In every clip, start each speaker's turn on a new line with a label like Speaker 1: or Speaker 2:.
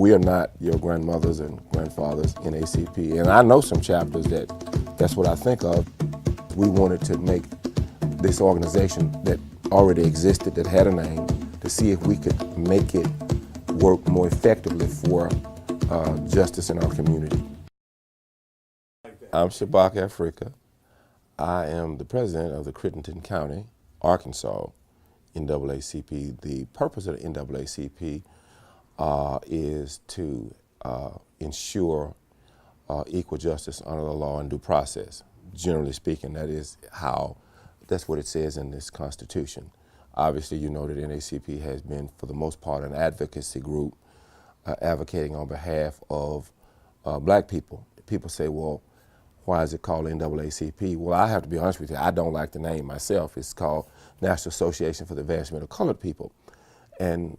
Speaker 1: We are not your grandmothers and grandfathers, NAACP. And I know some chapters that's what I think of. We wanted to make this organization that already existed, that had a name, to see if we could make it work more effectively for justice in our community. I'm Shabaka Afrika. I am the president of the Crittenden County, Arkansas, NAACP. The purpose of the NAACP is to ensure equal justice under the law and due process. Generally speaking, that's what it says in this Constitution. Obviously, you know that NAACP has been, for the most part, an advocacy group advocating on behalf of black people. People say, well, why is it called NAACP? Well, I have to be honest with you, I don't like the name myself. It's called National Association for the Advancement of Colored People. And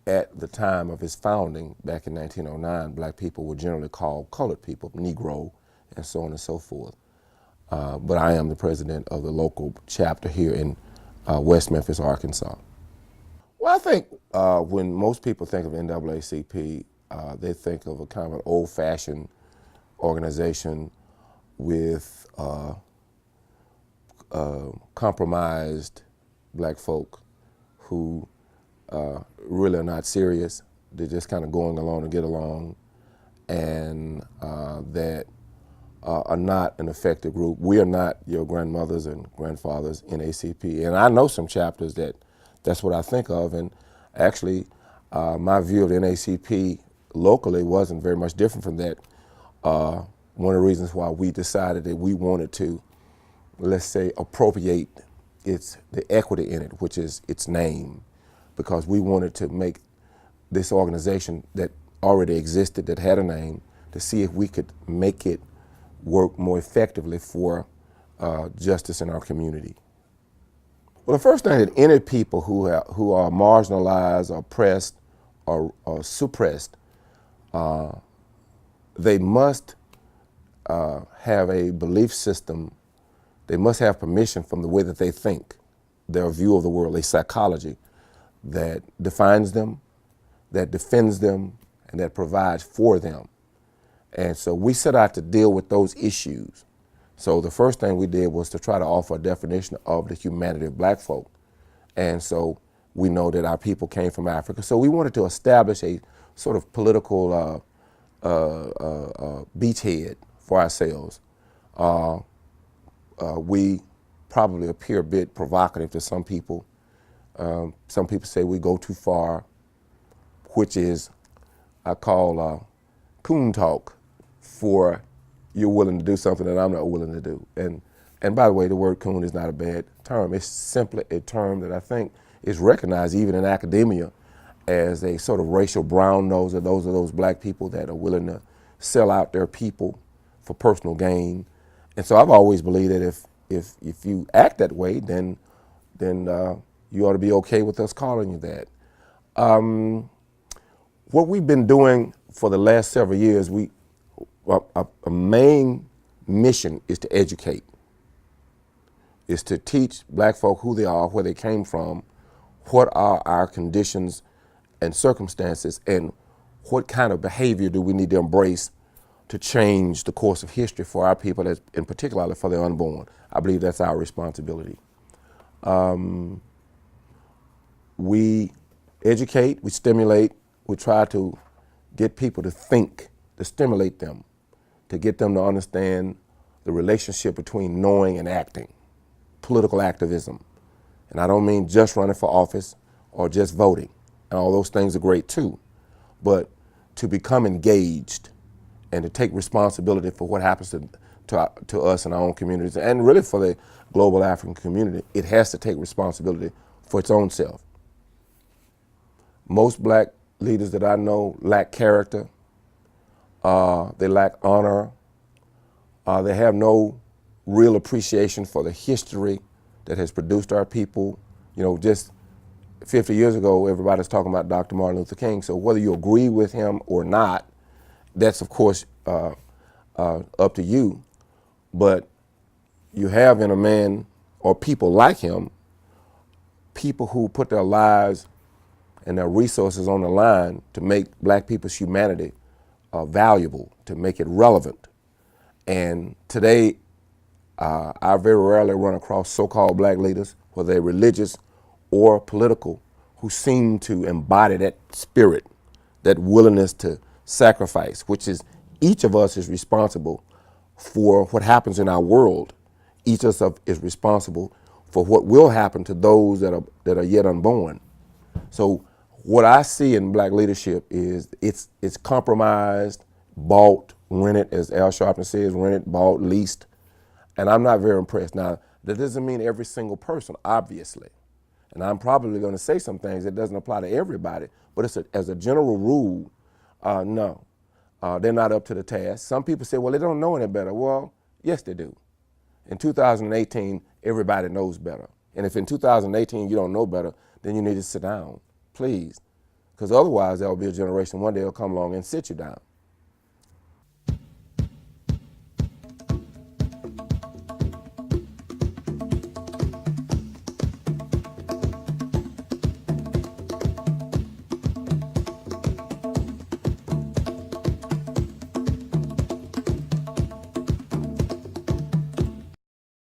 Speaker 1: at the time of its founding, back in 1909, black people were generally called colored people, Negro, and so on and so forth. But I am the president of the local chapter here in West Memphis, Arkansas. Well, I think when most people think of NAACP, they think of a kind of an old-fashioned organization with compromised black folk who really are not serious. They're just kind of going along to get along, and that are not an effective group. We are not your grandmothers and grandfathers, NAACP. And I know some chapters that's what I think of, and actually my view of the NAACP locally wasn't very much different from that. One of the reasons why we decided that we wanted to, let's say, appropriate the equity in it, which is its name, because we wanted to make this organization that already existed, that had a name, to see if we could make it work more effectively for justice in our community. Well, the first thing that any people who are marginalized, or oppressed, or suppressed, they must have a belief system. They must have permission from the way that they think, their view of the world, a psychology that defines them, that defends them, and that provides for them. And so we set out to deal with those issues. So the first thing we did was to try to offer a definition of the humanity of black folk. And so we know that our people came from Africa. So we wanted to establish a sort of political beachhead for ourselves. We probably appear a bit provocative to some people. Some people say we go too far, which is, I call coon talk, for you're willing to do something that I'm not willing to do. And by the way, the word coon is not a bad term. It's simply a term that I think is recognized even in academia as a sort of racial brown noser. Those are those black people that are willing to sell out their people for personal gain. And so I've always believed that if you act that way, then you ought to be okay with us calling you that. What we've been doing for the last several years, a main mission is to educate, is to teach black folk who they are, where they came from, what are our conditions and circumstances, and what kind of behavior do we need to embrace to change the course of history for our people, in particular for the unborn. I believe that's our responsibility. We educate, we stimulate, we try to get people to think, to stimulate them, to get them to understand the relationship between knowing and acting, political activism. And I don't mean just running for office or just voting, and all those things are great too, but to become engaged and to take responsibility for what happens to us in our own communities, and really for the global African community. It has to take responsibility for its own self. Most black leaders that I know lack character, they lack honor, they have no real appreciation for the history that has produced our people. You know, just 50 years ago, everybody's talking about Dr. Martin Luther King, so whether you agree with him or not, that's of course up to you, but you have in a man, or people like him, people who put their lives and their resources on the line to make black people's humanity valuable, to make it relevant. And today, I very rarely run across so-called black leaders, whether they're religious or political, who seem to embody that spirit, that willingness to sacrifice, which is each of us is responsible for what happens in our world. Each of us is responsible for what will happen to those that are yet unborn. So what I see in black leadership is it's compromised, bought, rented, as Al Sharpton says, rented, bought, leased, and I'm not very impressed. Now, that doesn't mean every single person, obviously, and I'm probably going to say some things that doesn't apply to everybody, but as a general rule, no, they're not up to the task. Some people say, well, they don't know any better. Well, yes, they do. In 2018, everybody knows better. And if in 2018 you don't know better, then you need to sit down, please. Because otherwise there will be a generation one day will come along and sit you down.